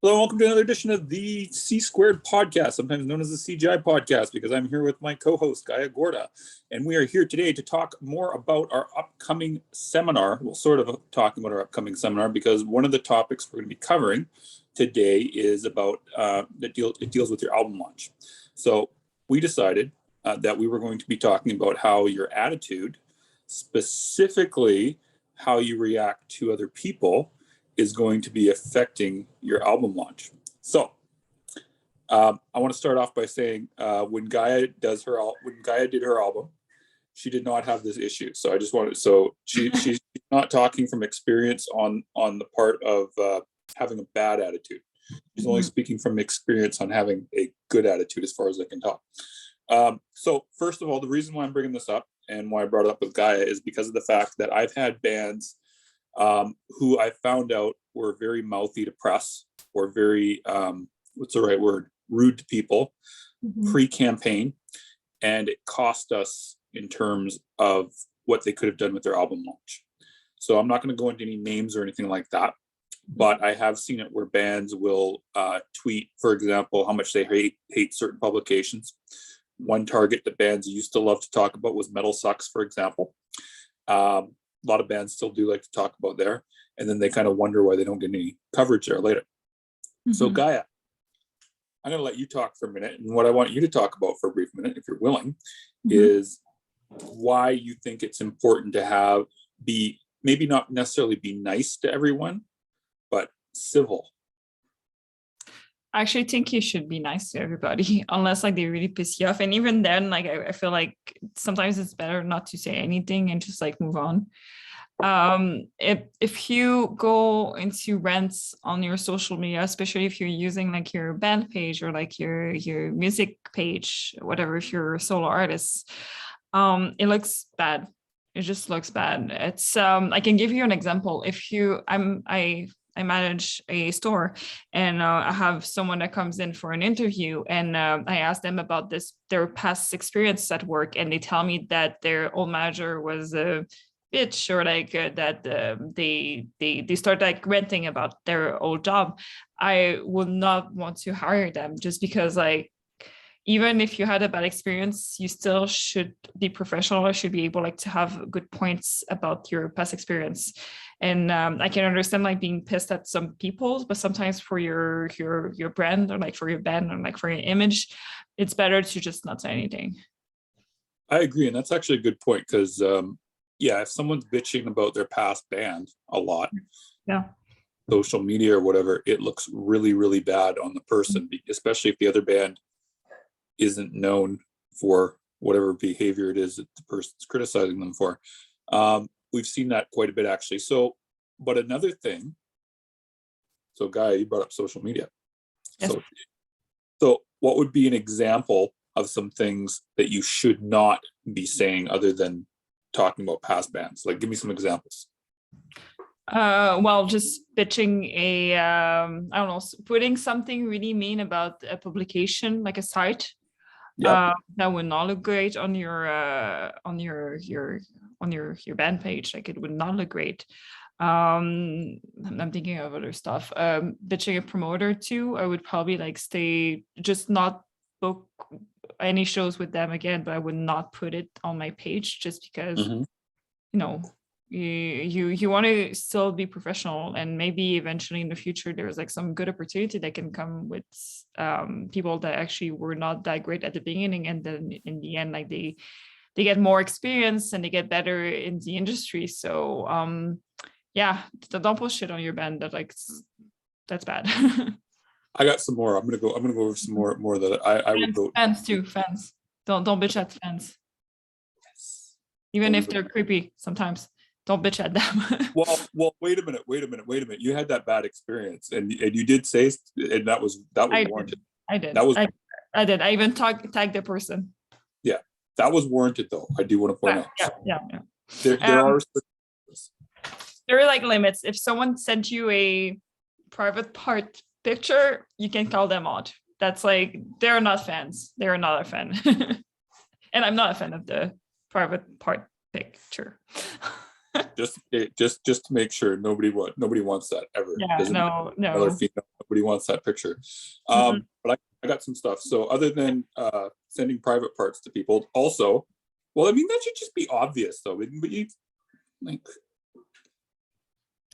Hello, and welcome to another edition of the C Squared podcast, sometimes known as the CGI podcast, because I'm here with my co-host, Gaia Gorda. And we are here today to talk more about our upcoming seminar. Well, sort of talking about our upcoming seminar, because one of the topics we're going to be covering today is about, it deals with your album launch. So we decided that we were going to be talking about how your attitude, specifically how you react to other people, is going to be affecting your album launch. So I want to start off by saying when Gaia did her album, she did not have this issue. So I just wanted, she's not talking from experience on the part of having a bad attitude. She's only speaking from experience on having a good attitude, as far as I can tell. So first of all, the reason why I'm bringing this up and why I brought it up with Gaia is because of the fact that I've had bands who I found out were very mouthy to press, or very, what's the right word, rude to people pre-campaign, and it cost us in terms of what they could have done with their album launch. So I'm not going to go into any names or anything like that, but I have seen it where bands will tweet, for example, how much they hate certain publications. One target that bands used to love to talk about was Metal Sucks, for example. A lot of bands still do like to talk about there, and then they kind of wonder why they don't get any coverage there later. So Gaia, I'm going to let you talk for a minute, and what I want you to talk about for a brief minute, if you're willing, is why you think it's important to maybe not necessarily be nice to everyone, but civil. I actually think you should be nice to everybody, unless like they really piss you off. And even then, like I feel like sometimes it's better not to say anything and just like move on. If you go into rants on your social media, especially if you're using like your band page or like your music page, whatever, if you're a solo artist, it looks bad. It just looks bad. It's I can give you an example. I manage a store, and I have someone that comes in for an interview, and I ask them about their past experience at work, and they tell me that their old manager was a bitch, or like that they start like ranting about their old job. I would not want to hire them, just because like, even if you had a bad experience, you still should be professional. I should be able like to have good points about your past experience. And I can understand like being pissed at some people, but sometimes for your brand, or like for your band, or like for your image, it's better to just not say anything. I agree, and that's actually a good point, because if someone's bitching about their past band a lot, social media or whatever, it looks really, really bad on the person, especially if the other band isn't known for whatever behavior it is that the person's criticizing them for. We've seen that quite a bit, actually. So, but another thing, so Gaia, you brought up social media. Yes. So what would be an example of some things that you should not be saying other than talking about past bands? Like, give me some examples. Well, just pitching I don't know, putting something really mean about a publication, like a site. That would not look great on your band page. Like, it would not look great. I'm thinking of other stuff. Bitching a promoter too. I would probably like just not book any shows with them again, but I would not put it on my page, just because you want to still be professional, and maybe eventually in the future there's like some good opportunity that can come with people that actually were not that great at the beginning, and then in the end, like they get more experience and they get better in the industry. So don't push shit on your band. That's bad. I got some more. I'm gonna go over some more that I would go. Fans too. Fans. Don't bitch at fans. Yes. Even if they're creepy sometimes. Don't bitch at them. well, wait a minute. You had that bad experience, and you did say, and that was warranted. I did. I even tagged the person. Yeah, that was warranted, though. I do want to point out. Yeah. There are like limits. If someone sent you a private part picture, you can call them out. That's like, they're not fans. They're not a fan. And I'm not a fan of the private part picture. just to make sure nobody wants that ever. Yeah, no. Nobody nobody wants that picture. Mhm. But I got some stuff. So other than sending private parts to people, also, well, I mean, that should just be obvious though. But you like,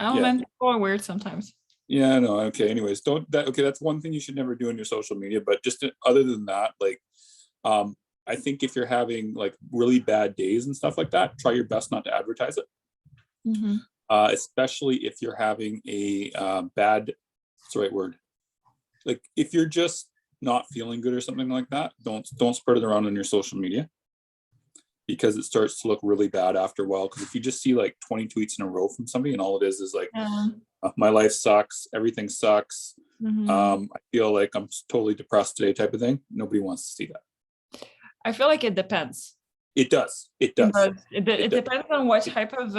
Oh yeah, man, people are weird sometimes. yeah, no, okay. Anyways, don't that. Okay, that's one thing you should never do in your social media. But just other than that, like, um, I think if you're having like really bad days and stuff like that, try your best not to advertise it. Mhm. Especially if you're having a bad, what's the right word? Like if you're just not feeling good or something like that, don't spread it around on your social media because it starts to look really bad after a while. Because if you just see like 20 tweets in a row from somebody and all it is like, Yeah. my life sucks, everything sucks, Mhm. I feel like I'm totally depressed today type of thing, nobody wants to see that. I feel like it depends. It does. It It does. does. It It does. depends on what type of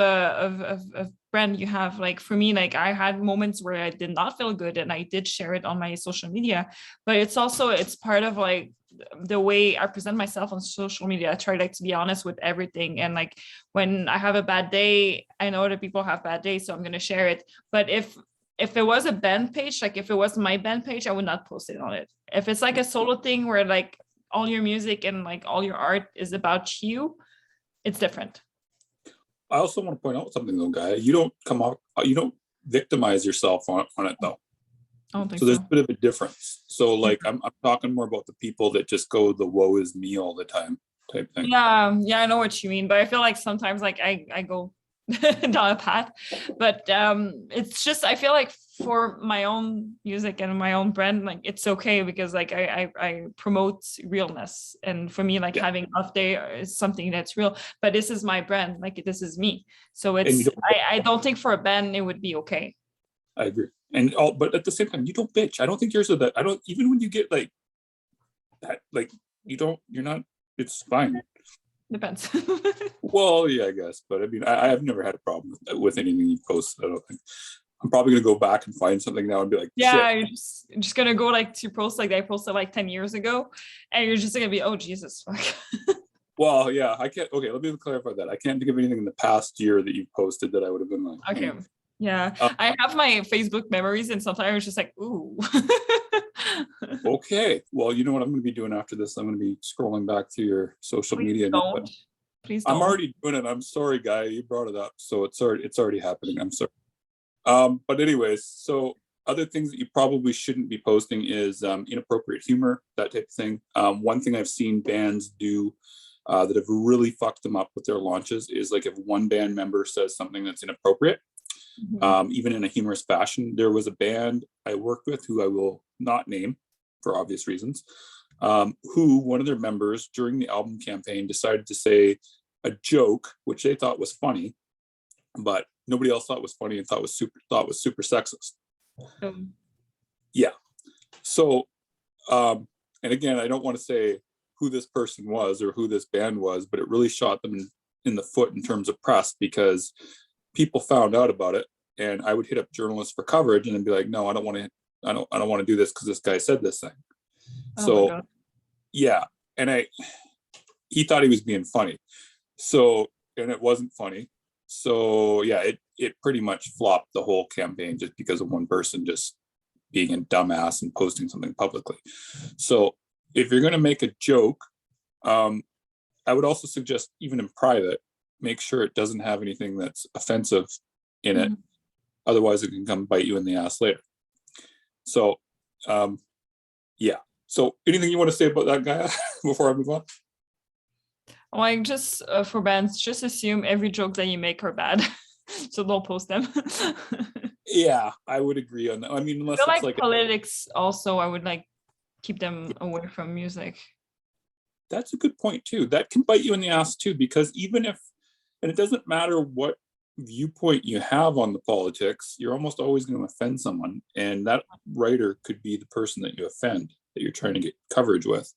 brand you have. Like for me, like I had moments where I did not feel good and I did share it on my social media, but it's part of like the way I present myself on social media. I try like to be honest with everything. And like when I have a bad day, I know that people have bad days, so I'm gonna share it. But if it was a band page, like if it was my band page, I would not post it on it. If it's like a solo thing where like all your music and like all your art is about you, it's different. I also want to point out something though, Guy. You don't come up, you don't victimize yourself on it though. I don't think So there's a so. bit of a difference. So like I'm talking more about the people that just go the woe is me all the time type thing. Yeah, yeah, I know what you mean, but I feel like sometimes like I go down a path, but it's just I feel like for my own music and my own brand, like it's okay because like I promote realness, and for me like Yeah. having off day is something that's real. But this is my brand, like this is me, so And you it's don't, I don't think for a band it would be okay. I agree. And all, but at the same time, you don't bitch. I don't think yours are that. I don't, even when you get like that, like you're not, it's fine. Depends. Well, yeah, I guess. But I mean, I have never had a problem with anything you post. I don't think. I'm probably gonna go back and find something now and be like, Yeah, shit. you're just gonna go like to post like I posted like 10 years ago, and you're just gonna be, oh Jesus, fuck. Well, yeah, I can't. Okay, let me clarify that. I can't think of anything in the past year that you posted that I would have been like, Okay. Yeah. uh, I have my Facebook memories, and sometimes it's just like, ooh. okay. Well, you know what I'm going to be doing after this? I'm going to be scrolling back to your social Please media now. But don't. Please I'm don't. already doing it. I'm sorry, Guy. You brought it up, so it's already happening. I'm sorry. But anyways, so other things that you probably shouldn't be posting is inappropriate humor, that type of thing. One thing I've seen bands do that have really fucked them up with their launches is like if one band member says something that's inappropriate, Mhm. even in a humorous fashion. There was a band I worked with who I will not name for obvious reasons, who one of their members during the album campaign decided to say a joke which they thought was funny, but nobody else thought was funny and thought was super sexist. Um, Yeah. So, and again, I don't want to say who this person was or who this band was, but it really shot them in the foot in terms of press because people found out about it, and I would hit up journalists for coverage and then be like, "No, I don't want to. I don't want to do this because this guy said this thing." oh my So God. yeah, and he thought he was being funny. So and it wasn't funny. So yeah, it pretty much flopped the whole campaign just because of one person just being a dumbass and posting something publicly. So if you're going to make a joke, I would also suggest even in private, make sure it doesn't have anything that's offensive in it. Mhm. Otherwise, it can come bite you in the ass later. So, um, yeah. So, anything you want to say about that guy before I move on? Like just for bands, just assume every joke that you make are bad, so don't post them. I Yeah, I would agree on that. I mean, feel unless it's like like politics also, I would like keep them away from music. that's a good point too. That can bite you in the ass too, because even if, and it doesn't matter what viewpoint you have on the politics, you're almost always going to offend someone. And that writer could be the person that you offend, that you're trying to get coverage with.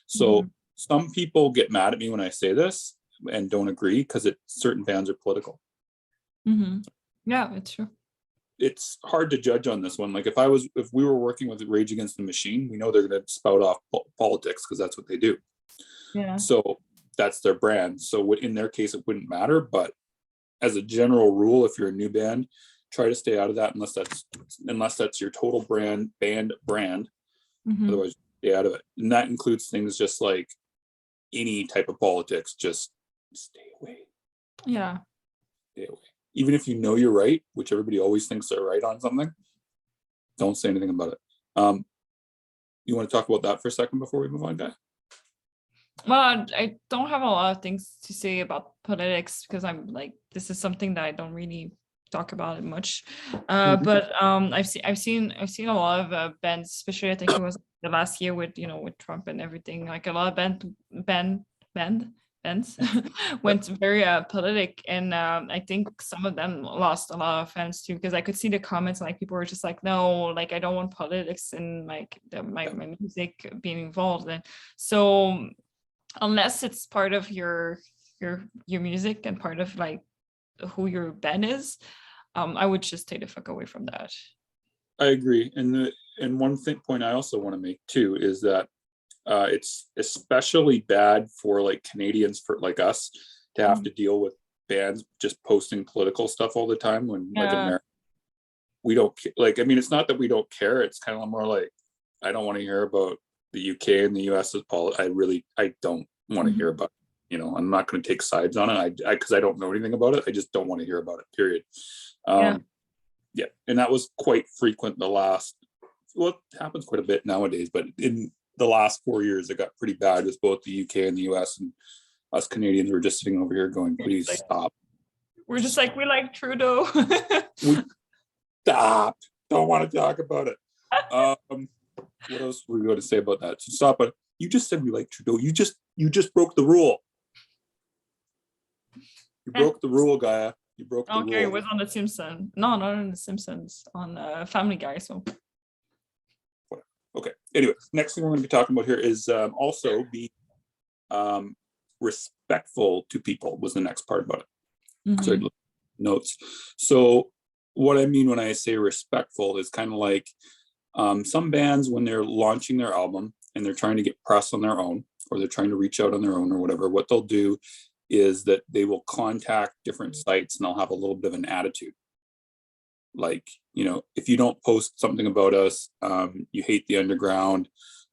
So Mhm. some people get mad at me when I say this and don't agree because certain bands are political. Mhm. Yeah, it's true. It's hard to judge on this one. Like if we were working with Rage Against the Machine, we know they're going to spout off politics because that's what they do. Yeah. So that's their brand. So in their case, it wouldn't matter. But as a general rule, if you're a new band, try to stay out of that unless that's your total brand. Mhm. Otherwise, stay out of it. And that includes things just like any type of politics. Just stay away. Yeah. Stay away. Even if you know you're right, which everybody always thinks they're right on something, don't say anything about it. You want to talk about that for a second before we move on, Guy? Well, I don't have a lot of things to say about politics because I'm like, this is something that I don't really talk about it much. Mhm. But I've seen a lot of bands, especially I think it was the last year with with Trump and everything. Like a lot of bands went very politic, and I think some of them lost a lot of fans too because I could see the comments like people were just like, no, like I don't want politics and like my music being involved, and so unless it's part of your music and part of like who your band is, I would just stay the fuck away from that. I agree. And one point I also want to make too is that it's especially bad for like Canadians, for like us, to have to deal with bands just posting political stuff all the time when like Yeah. America, we don't like. I mean, it's not that we don't care. It's kind of more like I don't want to hear about the UK and the US's politics. I don't want to hear Mhm. about. I'm not going to take sides on it. Because I don't know anything about it. I just don't want to hear about it. Period. Yeah. Yeah, and that was quite frequent well, it happens quite a bit nowadays, but in the last 4 years, it got pretty bad with both the UK and the US, and us Canadians were just sitting over here going, please Like, stop. we're just like, we like Trudeau. We stop. Don't want to talk about it. What else were we going to say about that? So stop it. You just said we like Trudeau. You just broke the rule. You broke the rule, Gaia. You broke the Okay, it rule. was on The Simpsons. No, not on The Simpsons, on Family Guy. So Okay. Anyway, next thing we're going to be talking about here is also be respectful to people was the next part about it. So I looked at notes. So what I mean when I say respectful is kind of like some bands when they're launching their album and they're trying to get press on their own, or they're trying to reach out on their own or whatever, what they'll do is that they will contact different sites and they'll have a little bit of an attitude. Like, if you don't post something about us, you hate the underground,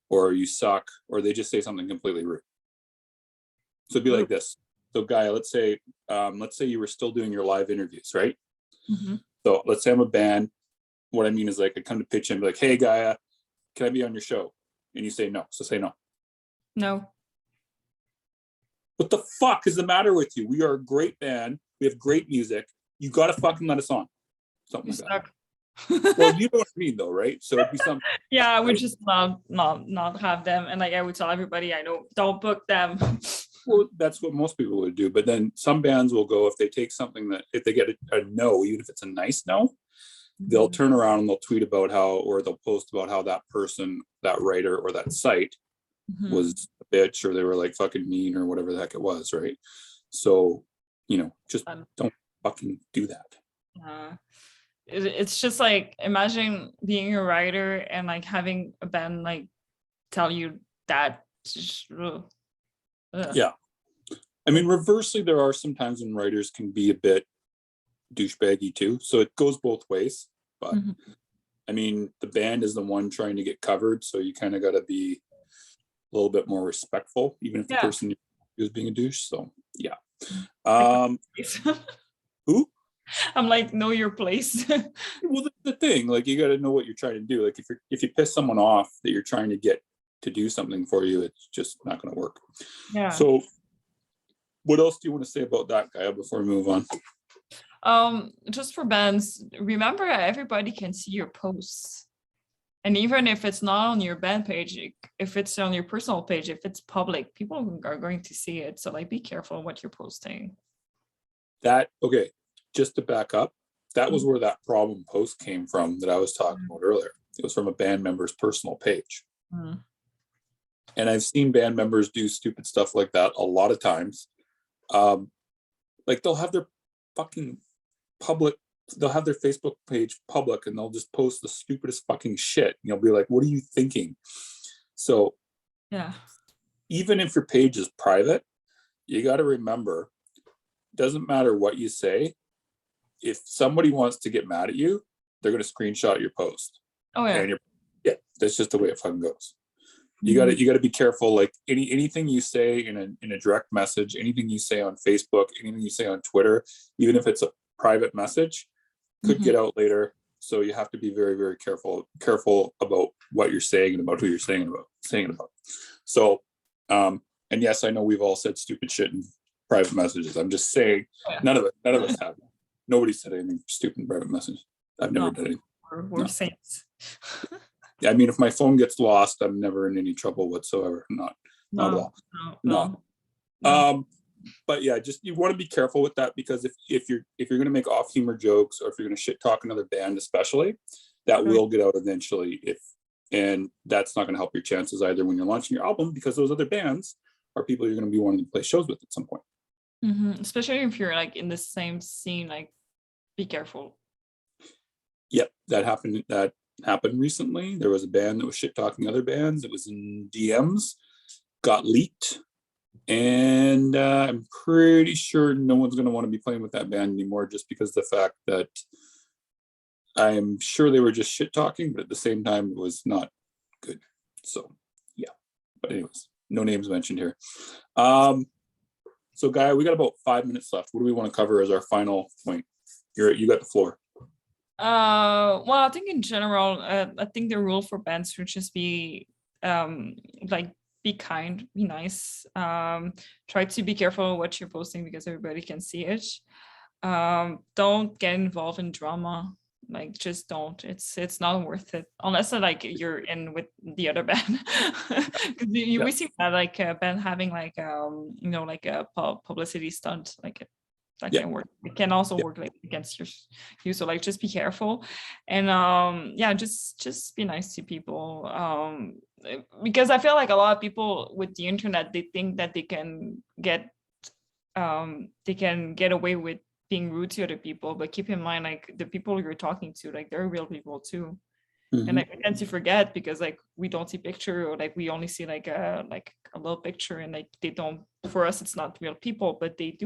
or you suck, or they just say something completely rude. So it'd be like this. So Gaia, let's say you were still doing your live interviews, right? So let's say I'm a band. What I mean is like I come to pitch and be like, hey Gaia, can I be on your show? And you say no. So say no. no. What the fuck is the matter with you? We are a great band. We have great music. You gotta fucking let us on. Something You like suck. that. Well, you know what I mean though, right? So it'd be something. Yeah, I would Right? just not have them, and like I would tell everybody I know, don't book them. Well, that's what most people would do. But then some bands will go, if they take something that, if they get a no, even if it's a nice no, they'll turn around and they'll tweet about how, or they'll post about how that person, that writer, or that site was a bitch, or they were like fucking mean, or whatever the heck it was, right? So, just don't fucking do that. It's just like, imagine being a writer and like having a band like tell you that. Yeah. I mean, reversely, there are some times when writers can be a bit douchebaggy too. So it goes both ways. But I mean, the band is the one trying to get covered. So you kind of got to be a little bit more respectful, even if the person is being a douche. So yeah. Who? I'm like, know your place. Well, that's the thing. Like, you got to know what you're trying to do. Like, if you piss someone off that you're trying to get to do something for you, it's just not going to work. Yeah. So what else do you want to say about that, Gaia, before we move on? Just for bands, remember everybody can see your posts. And even if it's not on your band page, if it's on your personal page, if it's public, people are going to see it. So like, be careful what you're posting. Okay, just to back up, that was where that problem post came from that I was talking about earlier. It was from a band member's personal page. And I've seen band members do stupid stuff like that a lot of times. Like they'll have their fucking they'll have their Facebook page public and they'll just post the stupidest fucking shit. And you'll be like, what are you thinking? So yeah, even if your page is private, you got to remember, doesn't matter what you say, if somebody wants to get mad at you, they're going to screenshot your post. Oh yeah. And that's just the way it fucking goes. Mhm. You got to be careful. Like anything you say in a direct message, anything you say on Facebook, anything you say on Twitter, even if it's a private message, could Mhm. get out later. So you have to be very, very careful about what you're saying and about who you're saying it about. So, and yes, I know we've all said stupid shit in private messages. I'm just saying, Oh, yeah. none of us have. Nobody said anything stupid in private message. I've never No, done anything. we're No. saints. I mean, if my phone gets lost, I'm never in any trouble whatsoever. Not at all. No. But yeah, just you want to be careful with that, because if you're going to make off humor jokes, or if you're going to shit talk another band, especially, that will get out eventually. And that's not going to help your chances either when you're launching your album, because those other bands are people you're going to be wanting to play shows with at some point. Mhm. Especially if you're like in the same scene, like be careful. Yep, that happened recently. There was a band that was shit talking other bands. It was in DMs, got leaked. And I'm pretty sure no one's going to want to be playing with that band anymore, just because of the fact that I'm sure they were just shit talking, but at the same time, it was not good. So, yeah. But anyways, no names mentioned here. So, Guy, we got about 5 minutes left. What do we want to cover as our final point? You got the floor. Well, I think in general, I think the rule for bands should just be like be kind, be nice. Try to be careful what you're posting because everybody can see it. Don't get involved in drama. Like just don't. It's not worth it unless like you're in with the other band. We see that like a band having like like a publicity stunt like that can work. It can also work like against you. So like just be careful, and just be nice to people. Because I feel like a lot of people with the internet, they think that they can get away with being rude to other people, but keep in mind like the people you're talking to, like they're real people too. And like we tend to forget because like we don't see picture, or like we only see like a little picture, and like they don't, for us it's not real people, but they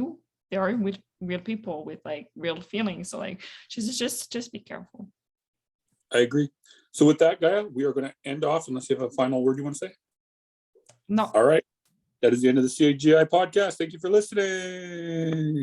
are with real people with like real feelings. So like just be careful. I agree. So with that, Gaia, we are going to end off unless you have a final word you want to say. No. All right. That is the end of the CGI podcast. Thank you for listening.